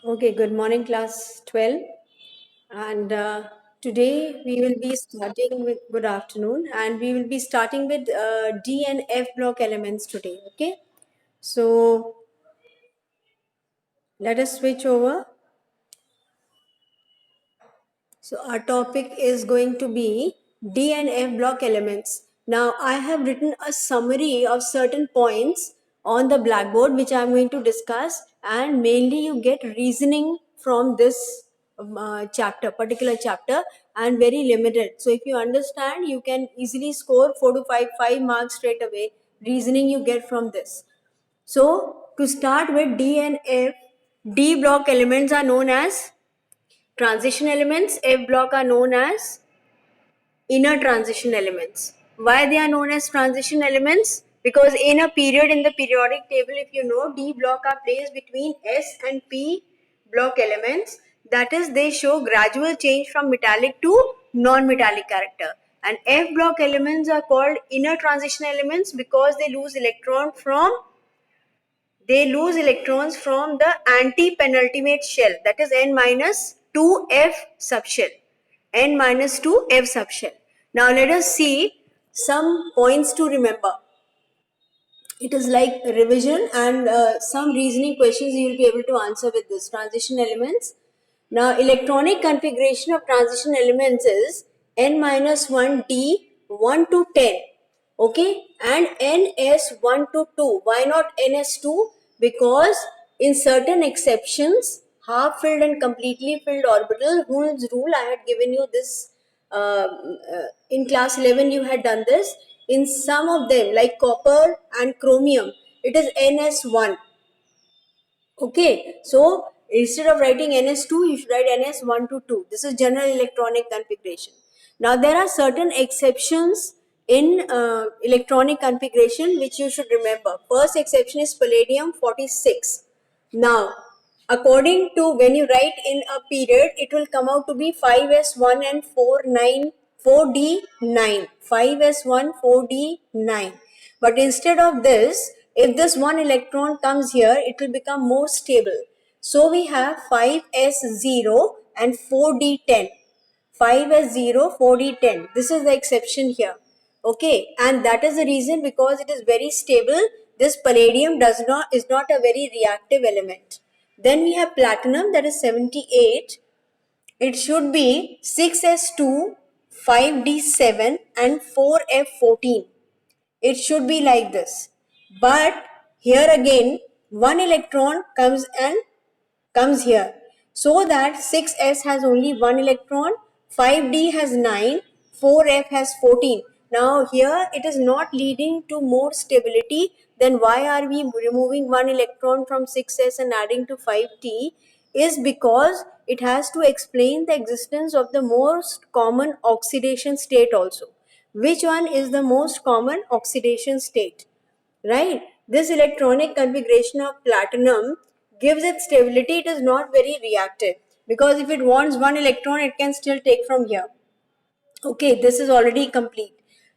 Okay, good morning, class 12. And today we will be starting with good afternoon, and we will be starting with D and F block elements today. Okay, so let us switch over. So our topic is going to be D and F block elements. Now I have written a summary of certain points on the blackboard which I am going to discuss, and mainly you get reasoning from this particular chapter, and very limited. So if you understand, you can easily score 4 to 5 marks straight away. Reasoning you get from this. So to start with D and F, D block elements are known as transition elements. F block are known as inner transition elements. Why they are known as transition elements? Because in a period in the periodic table, if you know, D block are placed between S and P block elements. That is, they show gradual change from metallic to non-metallic character. And F block elements are called inner transition elements because they lose electrons from the anti-penultimate shell, that is n minus 2f subshell. N minus 2f subshell. Now let us see some points to remember. It is like revision, and some reasoning questions you will be able to answer with this. Transition elements. Now electronic configuration of transition elements is n minus 1 d 1 to 10. Okay, and ns1 to 2. Why not ns2? Because in certain exceptions, half filled and completely filled orbital, Hooke's rule, I had given you this in class 11. You had done this. In some of them, like copper and chromium, it is ns1. Okay, so instead of writing ns2, you should write ns1 to 2. This is general electronic configuration. Now there are certain exceptions in electronic configuration which you should remember. First exception is palladium 46. Now, according to when you write in a period, it will come out to be 5s1 and 4d9. 5s1, 4d9. But instead of this, if this one electron comes here, it will become more stable. So we have 5s0 and 4d10. 5s0, 4d10. This is the exception here. Okay, and that is the reason, because it is very stable. This palladium is not a very reactive element. Then we have platinum, that is 78. It should be 6s2, 5d7 and 4f14. It should be like this. But here again, one electron comes here. So that 6s has only one electron, 5d has 9, 4f has 14. Now here it is not leading to more stability. Then why are we removing one electron from 6s and adding to 5d? Is because it has to explain the existence of the most common oxidation state also. Which one is the most common oxidation state? Right? This electronic configuration of platinum gives it stability. It is not very reactive, because if it wants one electron, it can still take from here. Okay, this is already complete.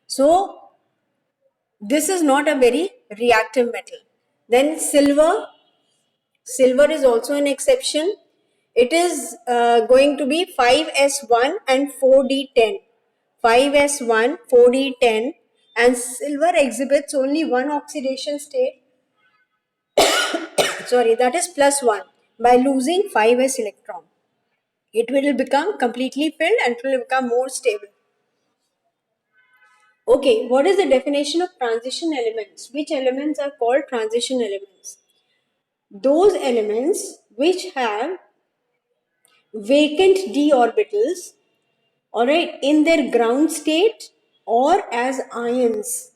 So this is not a very reactive metal. Then silver is also an exception. It is going to be 5s1 and 4d10. 5s1, 4d10, and silver exhibits only one oxidation state. Sorry, that is plus 1. By losing 5s electron, it will become completely filled and it will become more stable. Okay, what is the definition of transition elements? Which elements are called transition elements? Those elements which have vacant d orbitals, alright, in their ground state or as ions.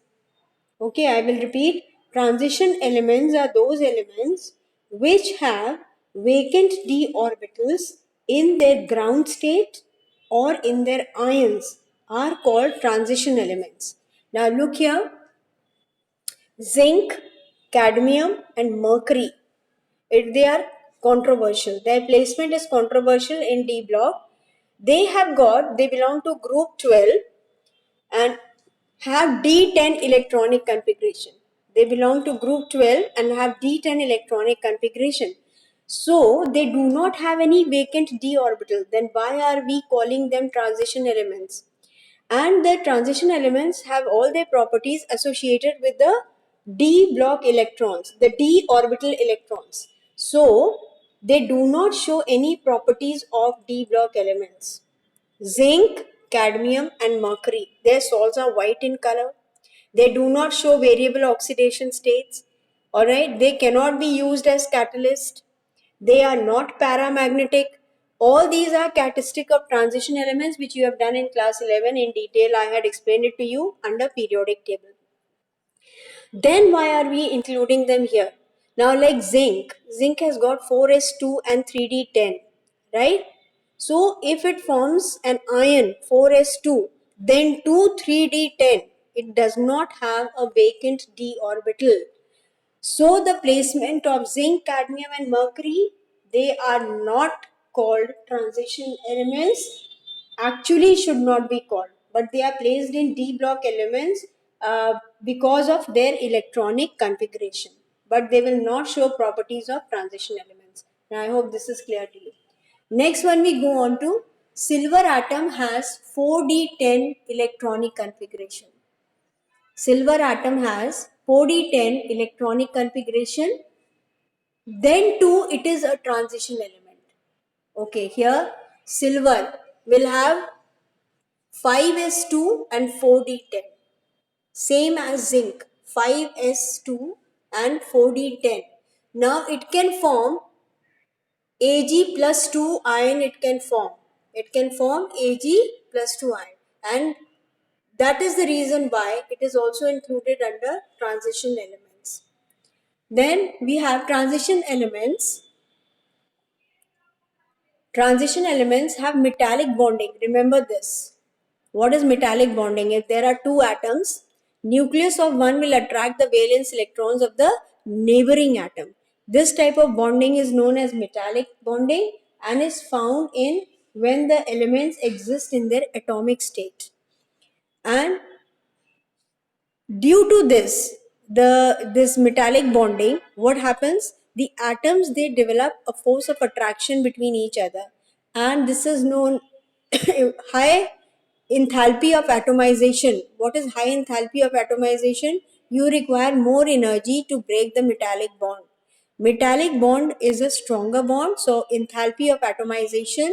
Okay, I will repeat. Transition elements are those elements which have vacant d orbitals in their ground state or in their ions, are called transition elements. Now look here. Zinc, cadmium and mercury, they are controversial. Their placement is controversial in D block. They belong to group 12 and have D10 electronic configuration. They belong to group 12 and have D10 electronic configuration. So they do not have any vacant d orbital. Then why are we calling them transition elements? And the transition elements have all their properties associated with the d block electrons, the d orbital electrons. So they do not show any properties of d block elements. Zinc, cadmium, and mercury, their salts are white in color. They do not show variable oxidation states. All right, they cannot be used as catalyst. They are not paramagnetic. All these are characteristic of transition elements, which you have done in class 11 in detail. I had explained it to you under periodic table. Then why are we including them here? Now, like zinc has got 4s2 and 3d10, right? So if it forms an ion 4s2, then 2 3d10, it does not have a vacant d orbital. So the placement of zinc, cadmium and mercury, they are not called transition elements. Actually should not be called, but they are placed in d block elements because of their electronic configuration. But they will not show properties of transition elements. And I hope this is clear to you. Next one we go on to silver atom has 4d10 electronic configuration. Silver atom has 4d10 electronic configuration. Then too it is a transition element. Okay, here silver will have 5s2 and 4d10. Same as zinc, 5s2 and 4d10. Now it can form Ag plus 2 ion, it can form. It can form Ag plus 2 ion. And that is the reason why it is also included under transition elements. Then we have transition elements. Transition elements have metallic bonding. Remember this. What is metallic bonding? If there are two atoms, nucleus of one will attract the valence electrons of the neighboring atom. This type of bonding is known as metallic bonding and is found in when the elements exist in their atomic state. And due to this metallic bonding, what happens? The atoms, they develop a force of attraction between each other, and this is known high enthalpy of atomization. What is high enthalpy of atomization? You require more energy to break the metallic bond. Metallic bond is a stronger bond, so enthalpy of atomization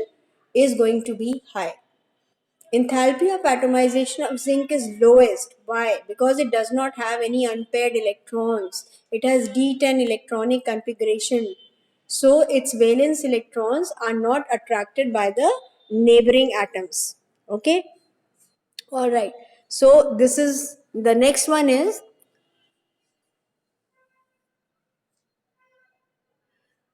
is going to be high. Enthalpy of atomization of zinc is lowest. Why? Because it does not have any unpaired electrons. It has d10 electronic configuration. So its valence electrons are not attracted by the neighboring atoms. Okay? Alright. So this is the next one is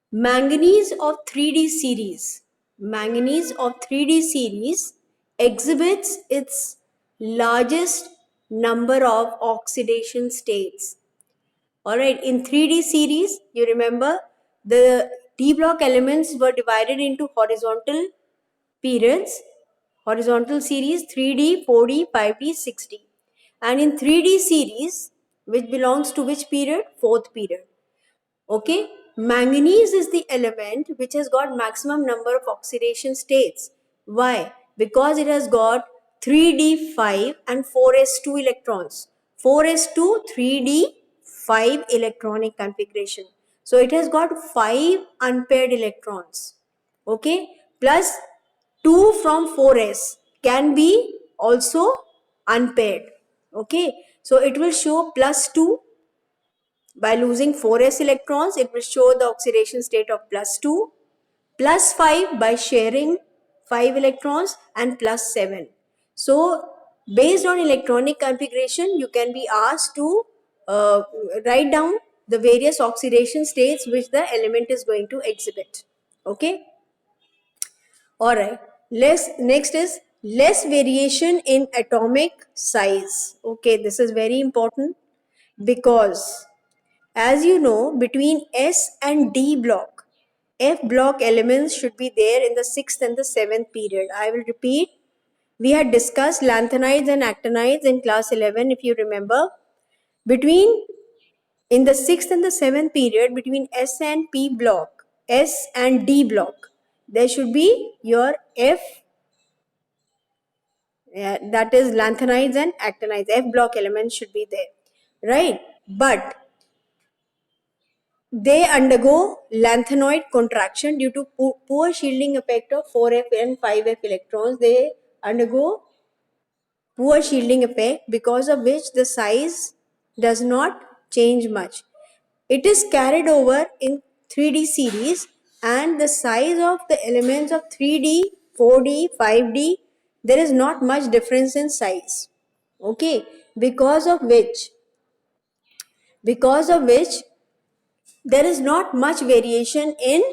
manganese of 3D series. Manganese of 3D series exhibits its largest number of oxidation states. Alright, in 3D series, you remember the D block elements were divided into horizontal periods, horizontal series 3D, 4D, 5D, 6D. And in 3D series, which belongs to which period? Fourth period. Okay, manganese is the element which has got maximum number of oxidation states. Why? Because it has got 3d5 and 4s2 electrons. 4s2, 3d, 5 electronic configuration. So it has got 5 unpaired electrons. Okay, plus 2 from 4s can be also unpaired. Okay, so it will show plus 2. By losing 4s electrons, it will show the oxidation state of plus 2, plus 5 by sharing 5 electrons, and plus 7. So, based on electronic configuration, you can be asked to write down the various oxidation states which the element is going to exhibit. Okay. Alright. Next is less variation in atomic size. Okay, this is very important because as you know, between S and D block, F block elements should be there in the 6th and the 7th period. I will repeat. We had discussed lanthanides and actinides in class 11, if you remember. In the 6th and the 7th period, between S and P block, S and D block. There should be your F, that is lanthanides and actinides. F block elements should be there, right? But they undergo lanthanoid contraction due to poor shielding effect of 4f and 5f electrons. They undergo poor shielding effect, because of which the size does not change much. It is carried over in 3D series, and the size of the elements of 3D, 4D, 5D, there is not much difference in size. Okay, because of which there is not much variation in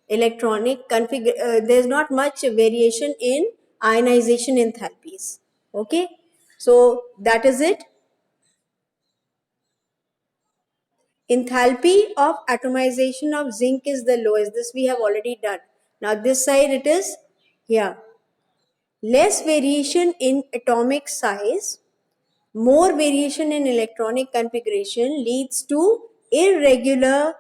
electronic config. There is not much variation in ionization enthalpies. Okay, so that is it. Enthalpy of atomization of zinc is the lowest. This we have already done. Now this side it is here. Less variation in atomic size, more variation in electronic configuration leads to irregular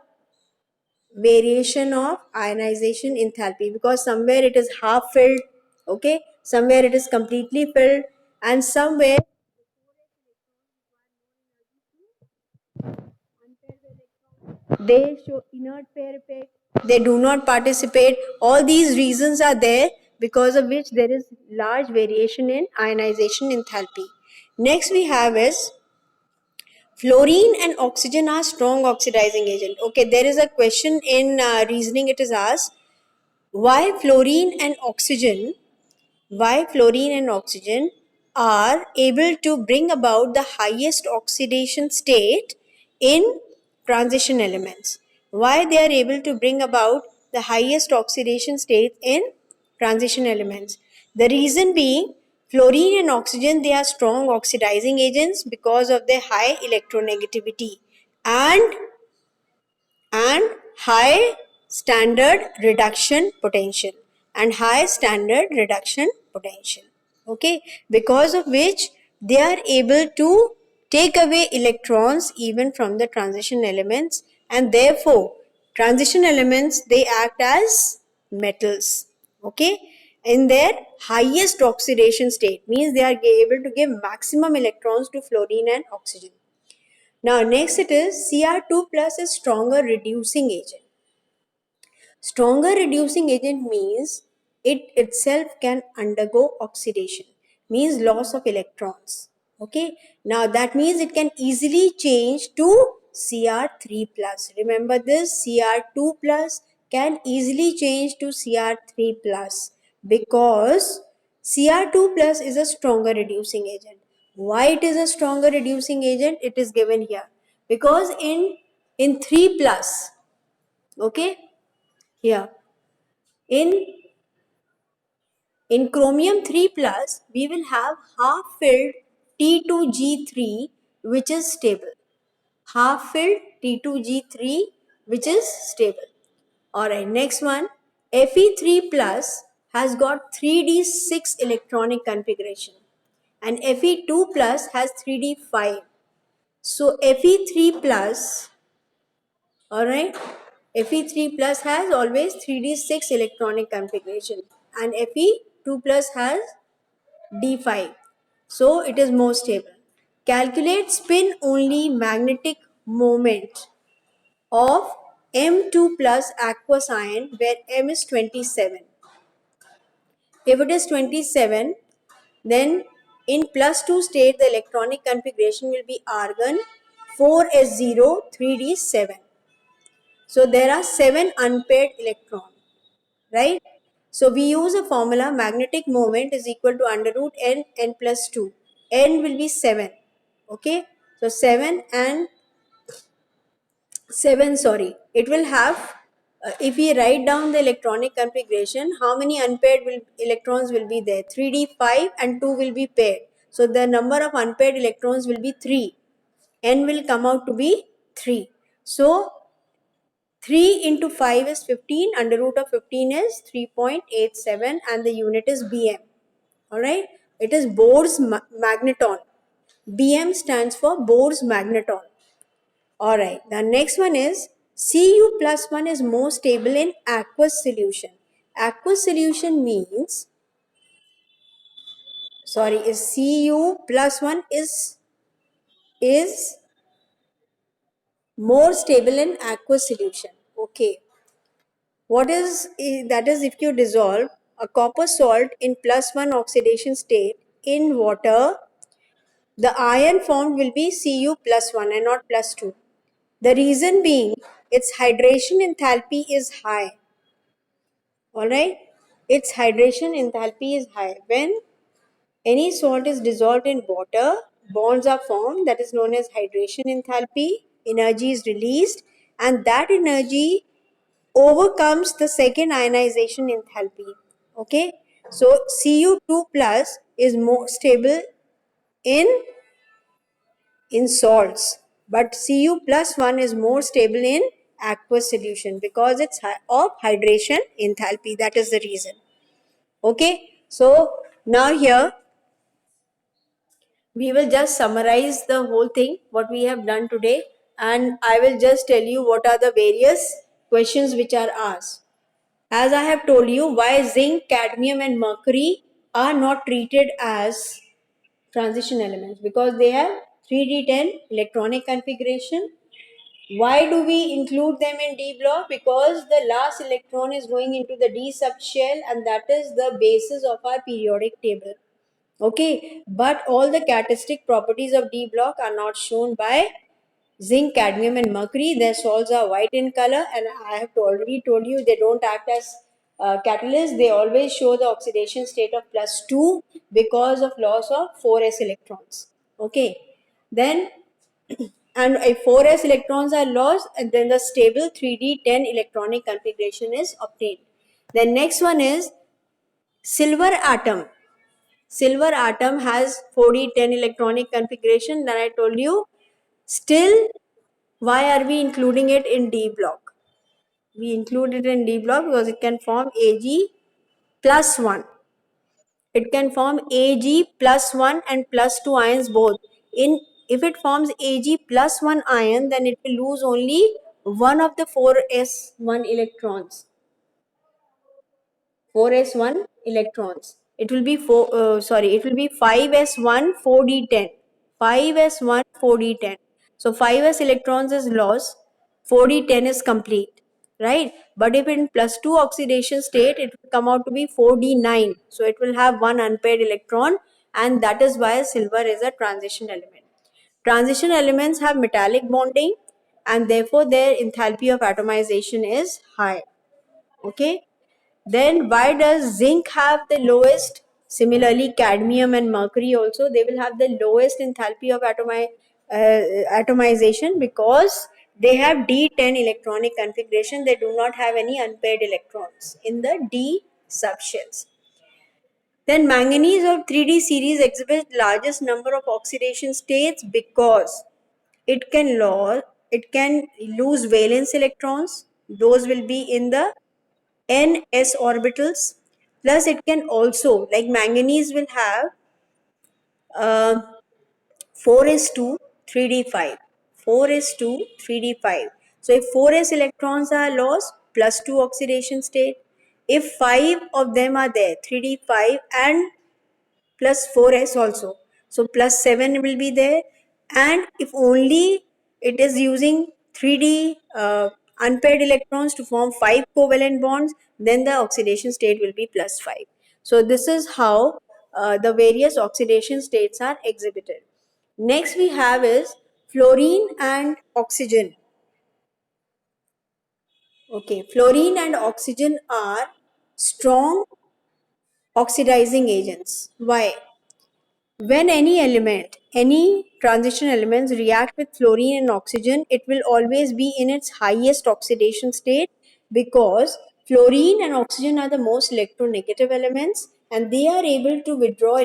variation of ionization enthalpy, because somewhere it is half filled, okay, somewhere it is completely filled, and somewhere they show inert pair effect, they do not participate. All these reasons are there, because of which there is large variation in ionization enthalpy. Next we have is fluorine and oxygen are strong oxidizing agent. Okay, there is a question in reasoning, it is asked why fluorine and oxygen are able to bring about the highest oxidation state in transition elements. Why they are able to bring about the highest oxidation state in transition elements? The reason being, fluorine and oxygen, they are strong oxidizing agents because of their high electronegativity and high standard reduction potential okay, because of which they are able to take away electrons even from the transition elements, and therefore transition elements, they act as metals, okay, in their highest oxidation state, means they are able to give maximum electrons to fluorine and oxygen. Now next it is Cr2 plus is stronger reducing agent. Stronger reducing agent means it itself can undergo oxidation, means loss of electrons. Okay, now that means it can easily change to Cr3 plus. Remember this, Cr2 plus can easily change to Cr3 plus, because Cr2 plus is a stronger reducing agent. Why it is a stronger reducing agent? It is given here. Because in 3 plus, okay, here in chromium 3 plus, we will have half filled T2G3, which is stable. Half filled T2G3, which is stable. Alright, next one, Fe3 plus has got 3d6 electronic configuration, and Fe2 plus has 3d5. So Fe3 plus, alright, Fe3 plus has always 3d6 electronic configuration, and Fe2 plus has d5. So it is more stable. Calculate spin only magnetic moment of M2 plus aqueous ion, where M is 27. If it is 27, then in plus 2 state the electronic configuration will be argon 4s0 3d7. So there are 7 unpaired electrons, right? So we use a formula, magnetic moment is equal to under root n plus 2. N will be 7. Okay. So 7 and 7, sorry. It will have, if we write down the electronic configuration, how many unpaired electrons will be there? 3d5 and 2 will be paired. So the number of unpaired electrons will be 3. N will come out to be 3. So 3 into 5 is 15, under root of 15 is 3.87, and the unit is BM. Alright, it is Bohr's magneton. BM stands for Bohr's magneton. Alright, the next one is Cu plus 1 is more stable in aqueous solution. Aqueous solution means, sorry, is Cu plus 1 is more stable in aqueous solution. Okay. What is that is if you dissolve a copper salt in plus 1 oxidation state in water, the ion formed will be Cu plus 1 and not plus 2. The reason being its hydration enthalpy is high. Alright? Its hydration enthalpy is high. When any salt is dissolved in water, bonds are formed, that is known as hydration enthalpy. Energy is released, and that energy overcomes the second ionization enthalpy. Okay, so Cu2 plus is more stable in salts, but Cu plus 1 is more stable in aqueous solution because it's of hydration enthalpy. That is the reason. Okay, so now here we will just summarize the whole thing what we have done today, and I will just tell you what are the various questions which are asked. As I have told you, why zinc, cadmium and mercury are not treated as transition elements, because they have 3d10 electronic configuration. Why do we include them in D block? Because the last electron is going into the D subshell, and that is the basis of our periodic table. Okay, but all the characteristic properties of D block are not shown by zinc, cadmium and mercury. Their salts are white in color, and I have already told you they don't act as catalysts. They always show the oxidation state of plus 2 because of loss of 4s electrons. Okay, then and if 4s electrons are lost, and then the stable 3d10 electronic configuration is obtained. The next one is silver atom. Silver atom has 4d10 electronic configuration. Then I told you, still why are we including it in D block? We include it in D block because it can form Ag plus 1. It can form Ag plus 1 and plus 2 ions both. If it forms Ag plus 1 ion, then it will lose only one of the 4s1 electrons. 4s1 electrons. It will be it will be 5s1 4d10. 5s1 4d10. So 5s electrons is lost, 4d10 is complete, right? But if in plus 2 oxidation state, it will come out to be 4d9. So it will have one unpaired electron, and that is why silver is a transition element. Transition elements have metallic bonding, and therefore their enthalpy of atomization is high. Okay. Then why does zinc have the lowest? Similarly, cadmium and mercury also, they will have the lowest enthalpy of atomization because they have D10 electronic configuration. They do not have any unpaired electrons in the D subshells. Then manganese of 3D series exhibits largest number of oxidation states because it can lose valence electrons. Those will be in the ns orbitals. Plus it can also, like manganese will have uh, 4s2 3d5, 4s2 3d5. So if 4s electrons are lost, plus 2 oxidation state. If 5 of them are there, 3d5 and plus 4s also, so plus 7 will be there. And if only it is using 3d unpaired electrons to form 5 covalent bonds, then the oxidation state will be plus 5. So this is how the various oxidation states are exhibited. Next we have is fluorine and oxygen. Okay, fluorine and oxygen are strong oxidizing agents. Why? When any transition elements react with fluorine and oxygen, it will always be in its highest oxidation state because fluorine and oxygen are the most electronegative elements, and they are able to withdraw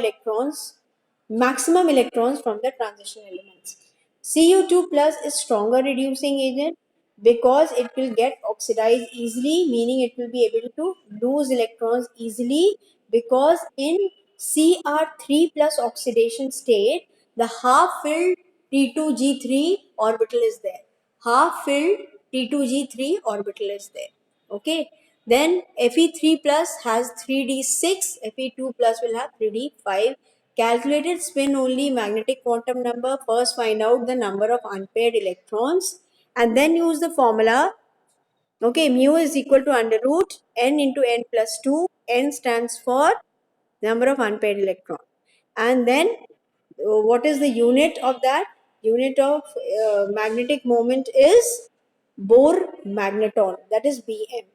maximum electrons from the transition elements. Cu2 plus is stronger reducing agent because it will get oxidized easily, meaning it will be able to lose electrons easily, because in Cr3 plus oxidation state, the half filled T2G3 orbital is there. Half filled T2G3 orbital is there. Okay. Then Fe3 plus has 3d6, Fe2 plus will have 3d5. Calculated spin only magnetic quantum number. First find out the number of unpaired electrons and then use the formula. Okay, mu is equal to under root n into n plus 2. N stands for number of unpaired electron. And then what is the unit of that? Unit of magnetic moment is Bohr magneton, that is Bm,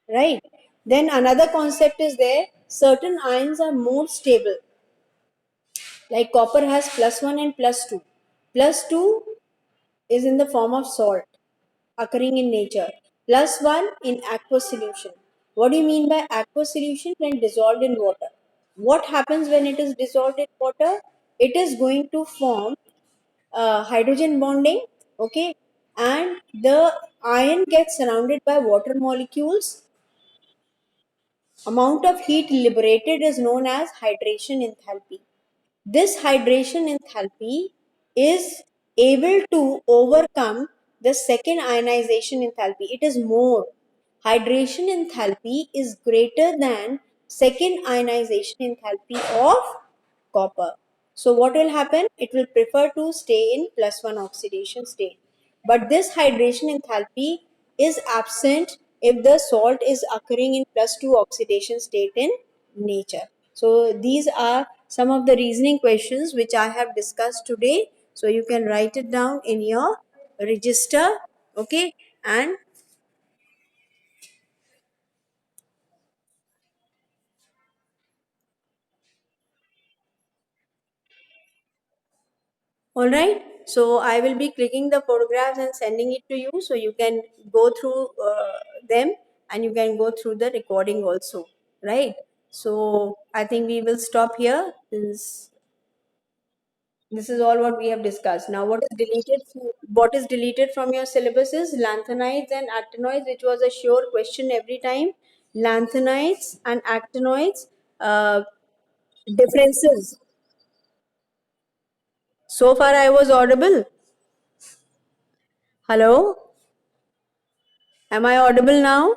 right? Then another concept is there, certain ions are more stable, like copper has plus 1 and plus 2. Plus 2 is in the form of salt occurring in nature, plus 1 in aqueous solution. What do you mean by aqueous solution? When dissolved in water. What happens when it is dissolved in water? It is going to form hydrogen bonding, okay, and the ion gets surrounded by water molecules. Amount of heat liberated is known as hydration enthalpy. This hydration enthalpy is able to overcome the second ionization enthalpy. It is more. Hydration enthalpy is greater than second ionization enthalpy of copper. So what will happen? It will prefer to stay in plus 1 oxidation state. But this hydration enthalpy is absent if the salt is occurring in plus 2 oxidation state in nature. So these are some of the reasoning questions which I have discussed today. So you can write it down in your register. Okay. And all right. So I will be clicking the photographs and sending it to you so you can go through them and you can go through the recording also. Right. So I think we will stop here. This is all what we have discussed. Now, what is deleted from your syllabus is lanthanides and actinoids, which was a sure question every time. Lanthanides and actinoids differences. So far, I was audible. Hello, am I audible now?